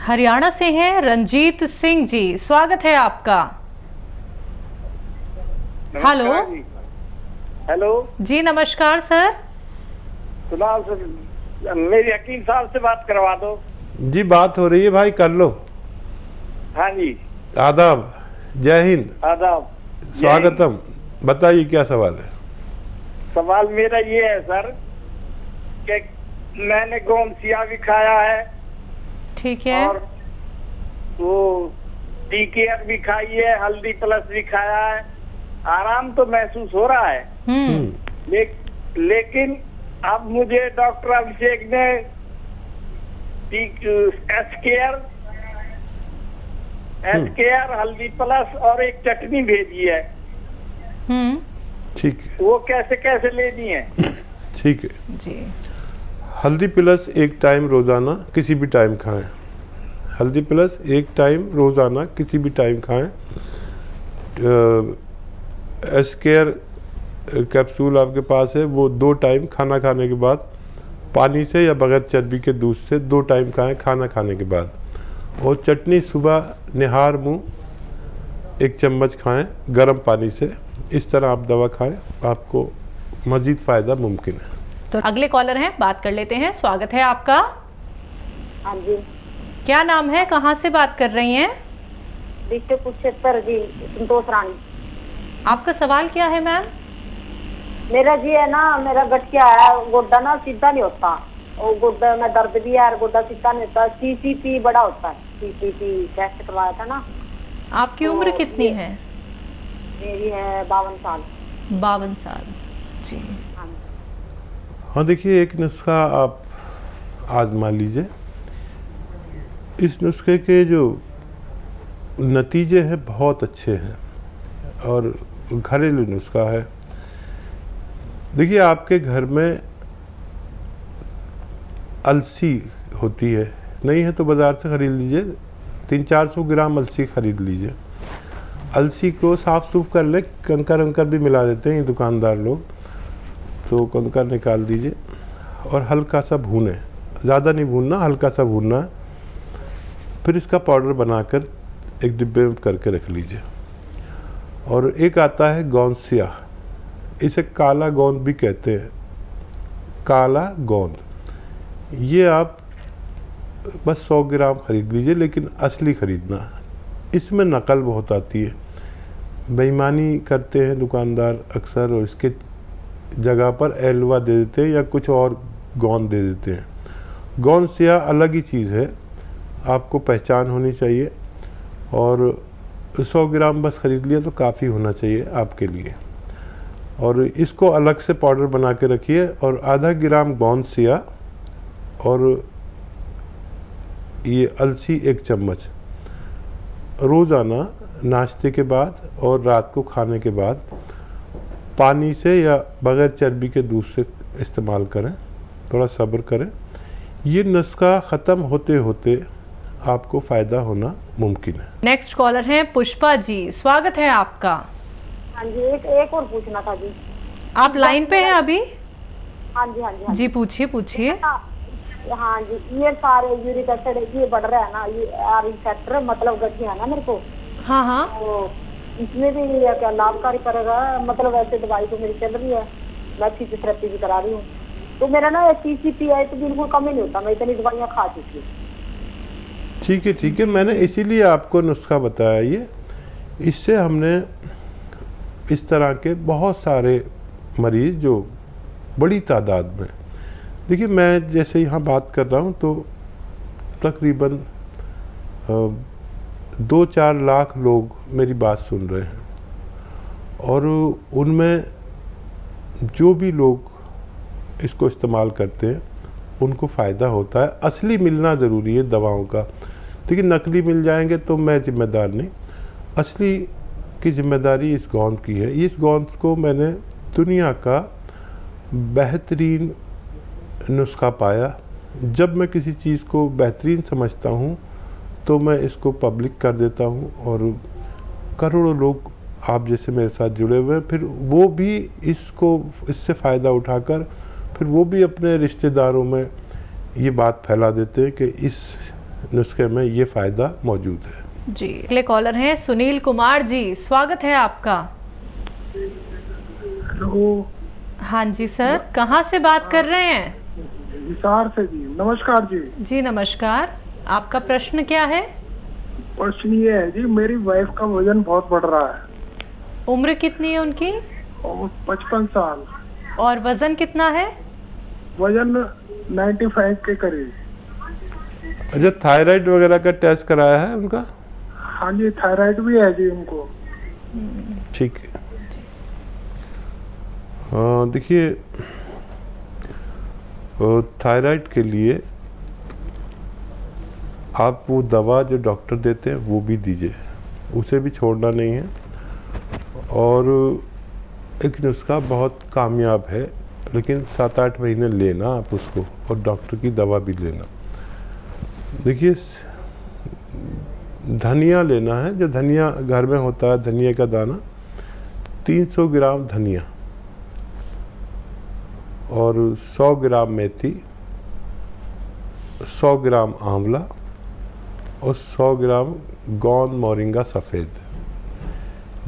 हरियाणा से हैं रंजीत सिंह जी, स्वागत है आपका। हेलो हेलो जी, नमस्कार सर। कुणाल सर, मेरी हकीम साहब से बात करवा दो। जी बात हो रही है भाई, कर लो। हाँ जी, आदाब, जय हिंद, आदाब, स्वागतम। बताइए क्या सवाल है? सवाल मेरा ये है सर कि मैंने गोमसिया भी खाया है, ठीक है। और वो टीकेयर भी खाई है, हल्दी प्लस भी खाया है। आराम तो महसूस हो रहा है, लेकिन अब मुझे डॉक्टर अभिषेक ने एस केयर हल्दी प्लस और एक चटनी भेजी है। ठीक है, वो कैसे कैसे लेनी है? ठीक है जी। हल्दी प्लस एक टाइम रोजाना किसी भी टाइम खाएं। हल्दी प्लस एक टाइम रोजाना किसी भी टाइम खाएं। एस केयर कैप्सूल आपके पास है, वो 2 टाइम खाना खाने के बाद पानी से या बगैर चर्बी के दूध से 2 टाइम खाएं खाना खाने के बाद। और चटनी सुबह निहार मुंह 1 चम्मच खाएं गर्म पानी से। इस तरह आप दवा खाएं, आपको मजीद फ़ायदा मुमकिन है। तो अगले कॉलर हैं, बात कर लेते हैं। स्वागत है आपका। हाँ जी, क्या नाम है, कहाँ से बात कर रही हैं? डिस्ट्रिक्ट कुरुक्षेत्र जी, संतोष रानी। आपका सवाल क्या है मैम? मेरा जी है ना, मेरा गठिया है, गोड्डा ना सीधा नहीं होता, और गोड्डा में दर्द भी है और गोड्डा सीधा नहीं होता। सीसीपी बड़ा होता है, सीसीपी टेस्ट करवाया था ना। आपकी उम्र कितनी है? मेरी है 52 साल। 52 साल जी। हाँ देखिए, एक नुस्खा आप आजमा लीजिए। इस नुस्खे के जो नतीजे हैं बहुत अच्छे हैं और घरेलू नुस्खा है। देखिए, आपके घर में अलसी होती है, नहीं है तो बाज़ार से ख़रीद लीजिए। 300-400 ग्राम अलसी ख़रीद लीजिए। अलसी को साफ़ सूफ कर ले, कंकर अंकर भी मिला देते हैं ये दुकानदार लोग, तो कंकर निकाल दीजिए और हल्का सा भूनें, ज़्यादा नहीं भूनना, हल्का सा भूनना है। फिर इसका पाउडर बनाकर एक डिब्बे में करके रख लीजिए। और एक आता है गोंसिया, इसे काला गोंद भी कहते हैं, काला गोंद। ये आप बस 100 ग्राम ख़रीद लीजिए, लेकिन असली ख़रीदना। इसमें नकल बहुत आती है, बेईमानी करते हैं दुकानदार अक्सर, और इसके जगह पर एलवा दे देते हैं या कुछ और गोंद दे देते हैं। गोंसिया अलग ही चीज़ है, आपको पहचान होनी चाहिए। और 100 ग्राम बस ख़रीद लिया तो काफ़ी होना चाहिए आपके लिए। और इसको अलग से पाउडर बना के रखिए। और आधा ग्राम गोंसिया और ये अलसी 1 चम्मच रोज़ाना नाश्ते के बाद और रात को खाने के बाद पानी से या बगैर चर्बी के दूध से इस्तेमाल करें। थोड़ा सब्र करें, ये नुस्खा ख़त्म होते होते आपको फ़ायदा होना मुमकिन है। नेक्स्ट कॉलर हैं पुष्पा जी, स्वागत है आपका। हाँ जी, एक और पूछना था जी। आप लाइन पे हैं अभी? हाँ जी, हाँ जी, हाँ जी पूछिए पूछिए। हाँ जी, ये सारे यूरिक एसिड ये बढ़ रहा है ना, ये आर फैक्टर मतलब गठिया है ना मेरे को। हाँ हाँ। तो इसमें भी ये क्या लाभकारी करेगा? मतलब वैसे दवाई तो मेरी चल रही है, मैं फिजियोथेरेपी भी करा रही हूँ, तो मेरा ना सीसीपी है तो बिल्कुल कम ही नहीं होता, मैं इतनी दवाइयाँ खा चुकी हूँ। ठीक है, ठीक है, मैंने इसीलिए आपको नुस्खा बताया। ये इससे हमने इस तरह के बहुत सारे मरीज़ जो बड़ी तादाद में, देखिए मैं जैसे यहाँ बात कर रहा हूँ तो तकरीबन 2-4 लाख लोग मेरी बात सुन रहे हैं। और उनमें जो भी लोग इसको इस्तेमाल करते हैं उनको फ़ायदा होता है। असली मिलना ज़रूरी है दवाओं का। देखिए, नकली मिल जाएंगे तो मैं ज़िम्मेदार नहीं, असली की ज़िम्मेदारी इस गोंद की है। इस गोंद को मैंने दुनिया का बेहतरीन नुस्खा पाया। जब मैं किसी चीज़ को बेहतरीन समझता हूँ तो मैं इसको पब्लिक कर देता हूँ, और करोड़ों लोग आप जैसे मेरे साथ जुड़े हुए हैं, फिर वो भी इससे फ़ायदा उठाकर फिर वो भी अपने रिश्तेदारों में ये बात फैला देते हैं कि इस नुस्खे में ये फ़ायदा मौजूद है। जी, अगले कॉलर हैं सुनील कुमार जी, स्वागत है आपका। हेलो। हाँ जी सर, कहाँ से बात कर रहे हैं? हिसार से जी। नमस्कार जी। जी नमस्कार, आपका प्रश्न क्या है? प्रश्न ये है जी, मेरी वाइफ का वजन बहुत बढ़ रहा है उम्र कितनी है उनकी और 55 साल। और वजन कितना है? वजन 95 के करीब। अच्छा, थायराइड वगैरह का टेस्ट कराया है उनका? हाँ जी, थायराइड भी है जी उनको। ठीक है। देखिए, थायराइड के लिए आप वो दवा जो डॉक्टर देते हैं वो भी दीजिए, उसे भी छोड़ना नहीं है। और एक नुस्खा बहुत कामयाब है, लेकिन 7-8 महीने लेना आप उसको, और डॉक्टर की दवा भी लेना। देखिए, धनिया लेना है, जो धनिया घर में होता है, धनिया का दाना 300 ग्राम धनिया और 100 ग्राम मेथी, 100 ग्राम आंवला और 100 ग्राम गोंद मोरिंगा सफ़ेद।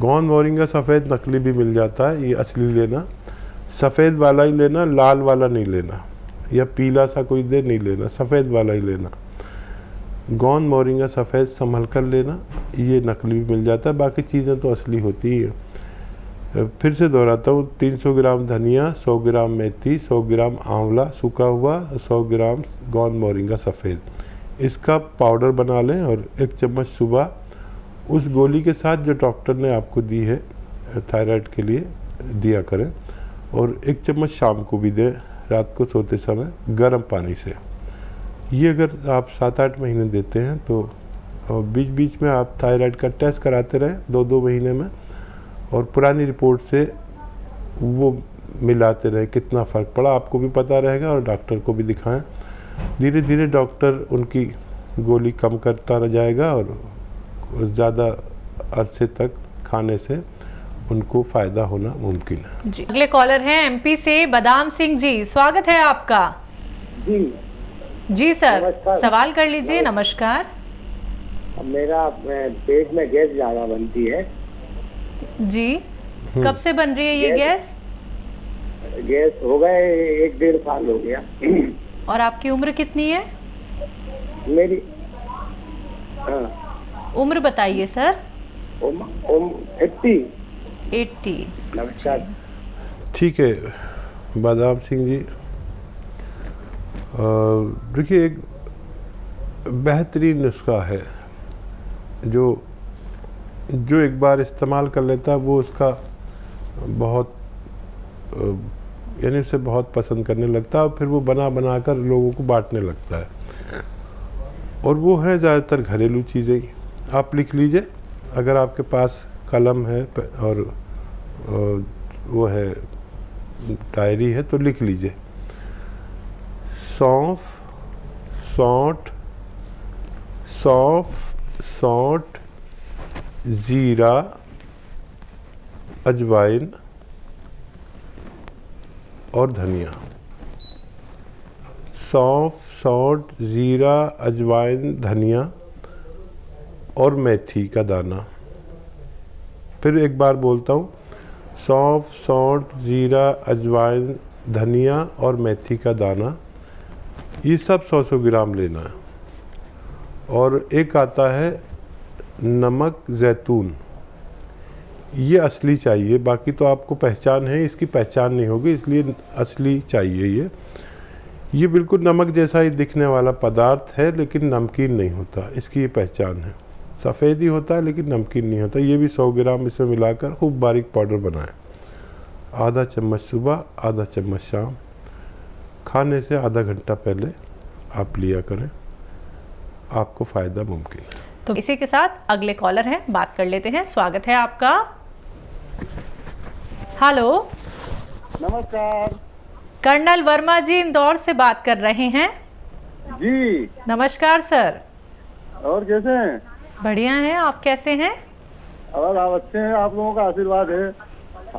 गोंद मोरिंगा सफ़ेद नकली भी मिल जाता है, ये असली लेना। सफ़ेद वाला ही लेना, लाल वाला नहीं लेना, या पीला सा कोई दे नहीं लेना, सफ़ेद वाला ही लेना। गोंद मोरिंगा सफ़ेद संभल कर लेना, ये नकली भी मिल जाता है, बाकी चीज़ें तो असली होती ही है। फिर से दोहराता हूँ, 300 ग्राम धनिया, 100 ग्राम मेथी, 100 ग्राम आंवला सूखा हुआ, 100 ग्राम गोंद मोरिंगा सफ़ेद, इसका पाउडर बना लें और 1 चम्मच सुबह उस गोली के साथ जो डॉक्टर ने आपको दी है थायराइड के लिए दिया करें, और 1 चम्मच शाम को भी दें, रात को सोते समय गर्म पानी से। ये अगर आप 7-8 महीने देते हैं तो बीच बीच में आप थायराइड का टेस्ट कराते रहें 2-2 महीने में, और पुरानी रिपोर्ट से वो मिलाते रहें, कितना फ़र्क पड़ा आपको भी पता रहेगा और डॉक्टर को भी दिखाएं। धीरे धीरे डॉक्टर उनकी गोली कम करता रह जाएगा और ज़्यादा अरसे तक खाने से उनको फ़ायदा होना मुमकिन है। जी, अगले कॉलर हैं एमपी से बादाम सिंह जी, स्वागत है आपका। जी सर, नमस्कार। सवाल कर लीजिए। नमस्कार। मेरा पेट में गैस ज्यादा बनती है। जी, कब से बन रही है ये गैस? गैस हो गए 1-1.5 साल हो गया। और आपकी उम्र कितनी है? मेरी हाँ, उम्र बताइए सर। 80। 80। नमस्कार। ठीक है बादाम सिंह जी, देखिए, एक बेहतरीन नुस्खा है जो एक बार इस्तेमाल कर लेता है वो उसका बहुत यानी उसे बहुत पसंद करने लगता है, और फिर वो बना बना कर लोगों को बांटने लगता है। और वो है ज़्यादातर घरेलू चीज़ें। आप लिख लीजिए, अगर आपके पास कलम है और वो है डायरी है तो लिख लीजिए। सौंफ, सौंठ, सौंठ, जीरा, अजवाइन और धनिया। सौंफ, सौंठ, जीरा, अजवाइन, धनिया और मेथी का दाना। फिर एक बार बोलता हूँ, सौंफ, सौंठ, जीरा, अजवाइन, धनिया और मेथी का दाना, ये सब 100-100 ग्राम लेना है। और एक आता है नमक जैतून, ये असली चाहिए, बाकी तो आपको पहचान है, इसकी पहचान नहीं होगी, इसलिए असली चाहिए। ये बिल्कुल नमक जैसा ही दिखने वाला पदार्थ है, लेकिन नमकीन नहीं होता, इसकी ये पहचान है। सफ़ेद ही होता है लेकिन नमकीन नहीं होता। ये भी 100 ग्राम इसमें मिलाकर खूब बारीक पाउडर बनाएं। आधा चम्मच सुबह, आधा चम्मच शाम, खाने से आधा घंटा पहले आप लिया करें, आपको फ़ायदा मुमकिन है। तो इसी के साथ अगले कॉलर हैं, बात कर लेते हैं। स्वागत है आपका। हेलो, नमस्कार कर्नल वर्मा जी इंदौर से बात कर रहे हैं। जी। नमस्कार सर। और कैसे हैं? बढ़िया हैं, आप कैसे हैं? और आप अच्छे हैं, आप लोगों का आशीर्वाद है।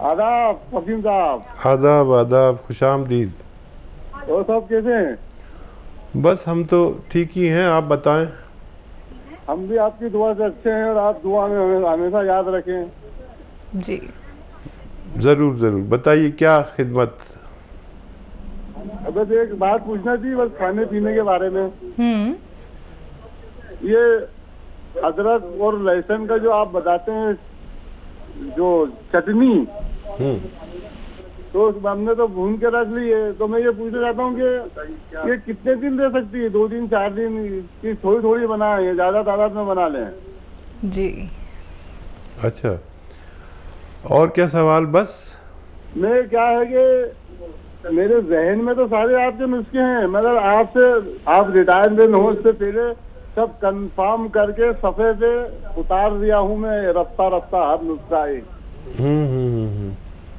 आदाब फकीम साहब। आदाब आदाब, खुशामदीद। और सब कैसे हैं? बस हम तो ठीक ही हैं, आप बताएं। हम भी आपकी दुआ से अच्छे हैं और आप दुआ में हमें हमेशा याद रखें। जी ज़रूर ज़रूर, बताइए क्या खिदमत। बस एक बात पूछना थी, बस खाने पीने के बारे में। ये अदरक और लहसुन का जो आप बताते हैं जो चटनी, तो हमने तो भून के रख ली है, तो मैं ये पूछना चाहता हूँ कि ये कितने दिन रह सकती है? 2 दिन 4 दिन की थोड़ी थोड़ी बनाए, ज्यादा तादाद में बना लें? जी अच्छा, और क्या सवाल? बस मैं क्या है कि मेरे जहन में तो सारे आपके नुस्खे हैं, मगर आपसे आप रिटायरमेंट हो इससे पहले सब कंफर्म करके सफ़े पे उतार दिया हूँ मैं, रफ्ता रफ्ता हर नुस्खा एक।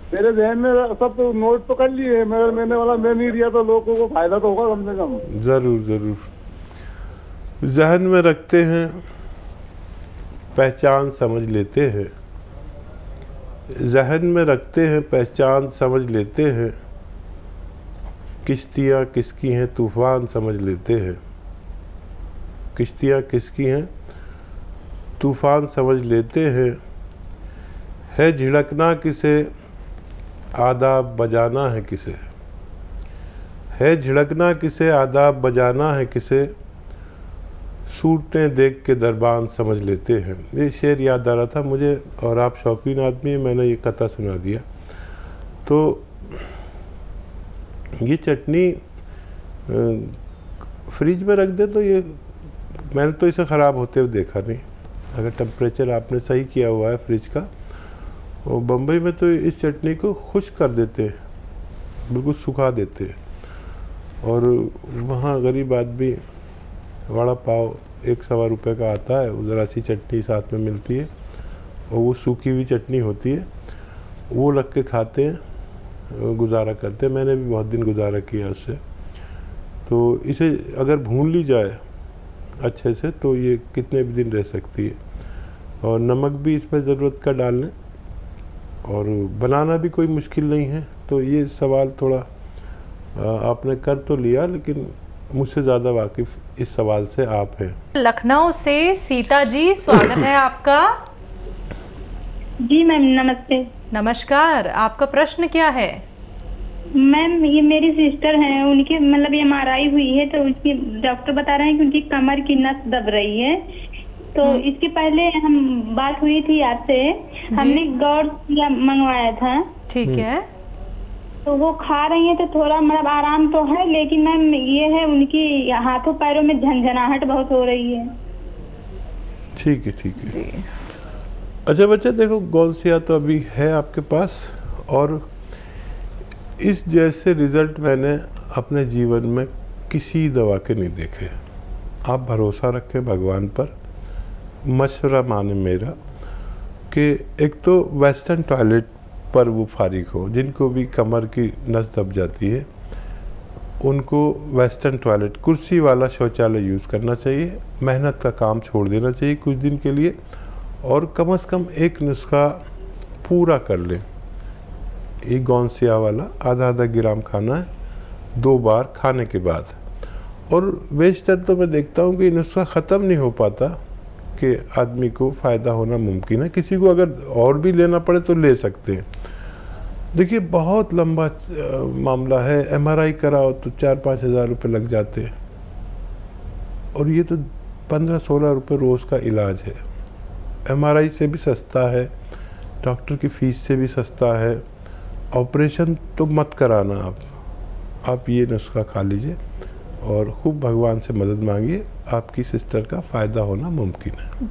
मेरे जहन में सब तो नोट तो कर लिए, मगर मैं नहीं दिया तो लोगों को फायदा तो होगा कम से कम। ज़रूर ज़रूर, जहन में रखते हैं, पहचान समझ लेते हैं। जहन में रखते हैं, पहचान समझ लेते हैं। किश्तियाँ किसकी हैं तूफान समझ लेते हैं। किश्तियाँ किसकी हैं तूफान समझ लेते हैं। है झिड़कना किसे, आदाब बजाना है किसे। है झिड़कना किसे, आदाब बजाना है किसे। सूरतें देख के दरबान समझ लेते हैं। ये शेर याद आ रहा था मुझे, और आप शौकीन आदमी हैं, मैंने ये कथा सुना दिया। तो ये चटनी फ्रिज में रख दे तो ये, मैंने तो इसे ख़राब होते हुए देखा नहीं। अगर टेम्परेचर आपने सही किया हुआ है फ्रिज का। और बम्बई में तो इस चटनी को खुश्क कर देते हैं, बिल्कुल सुखा देते हैं। और वहाँ गरीब आदमी वड़ा पाव 1-1.25 रुपये का आता है, ज़रा सी चटनी साथ में मिलती है, और वो सूखी हुई चटनी होती है, वो लग के खाते हैं, गुजारा करते हैं। मैंने भी बहुत दिन गुजारा किया उससे। तो इसे अगर भून ली जाए अच्छे से तो ये कितने भी दिन रह सकती है। और नमक भी इस पर ज़रूरत का डाल लें, और बनाना भी कोई मुश्किल नहीं है। तो ये सवाल थोड़ा आपने कर तो लिया, लेकिन मुझसे ज़्यादा वाकिफ़ इस सवाल से आप हैं। लखनऊ से सीता जी, स्वागत है आपका। जी मैम नमस्ते। नमस्कार, आपका प्रश्न क्या है? मैम ये मेरी सिस्टर हैं, उनकी मतलब MRI हुई है, तो उसकी डॉक्टर बता रहे हैं कि उनकी कमर की नस दब रही है। तो इसके पहले हम बात हुई थी आपसे, हमने गौर मंगवाया था। ठीक है। तो वो खा रही हैं तो थोड़ा मतलब आराम तो है, लेकिन मैम ये है उनकी हाथों पैरों में झंझनाहट बहुत हो रही है। ठीक है, ठीक है। जी अच्छा बच्चा, देखो गौलसिया तो अभी है आपके पास, और इस जैसे रिज़ल्ट मैंने अपने जीवन में किसी दवा के नहीं देखे। आप भरोसा रखें भगवान पर। मशवरा माने मेरा कि एक तो वेस्टर्न टॉयलेट पर वो फारिग हो, जिनको भी कमर की नस दब जाती है उनको वेस्टर्न टॉयलेट, कुर्सी वाला शौचालय यूज़ करना चाहिए। मेहनत का काम छोड़ देना चाहिए कुछ दिन के लिए, और कम से कम एक नुस्खा पूरा कर लें। ये गौनसिया वाला आधा ग्राम खाना है 2 बार खाने के बाद। और बेशतर तो मैं देखता हूँ कि नुस्खा ख़त्म नहीं हो पाता कि आदमी को फ़ायदा होना मुमकिन है। किसी को अगर और भी लेना पड़े तो ले सकते हैं। देखिए बहुत लंबा मामला है। MRI कराओ तो 4-5 हज़ार रुपये लग जाते हैं, और ये तो 15-16 रुपये रोज़ का इलाज है। MRI से भी सस्ता है, डॉक्टर की फ़ीस से भी सस्ता है। ऑपरेशन तो मत कराना आप ये नुस्खा खा लीजिए और खूब भगवान से मदद मांगिए, आपकी सिस्टर का फ़ायदा होना मुमकिन है।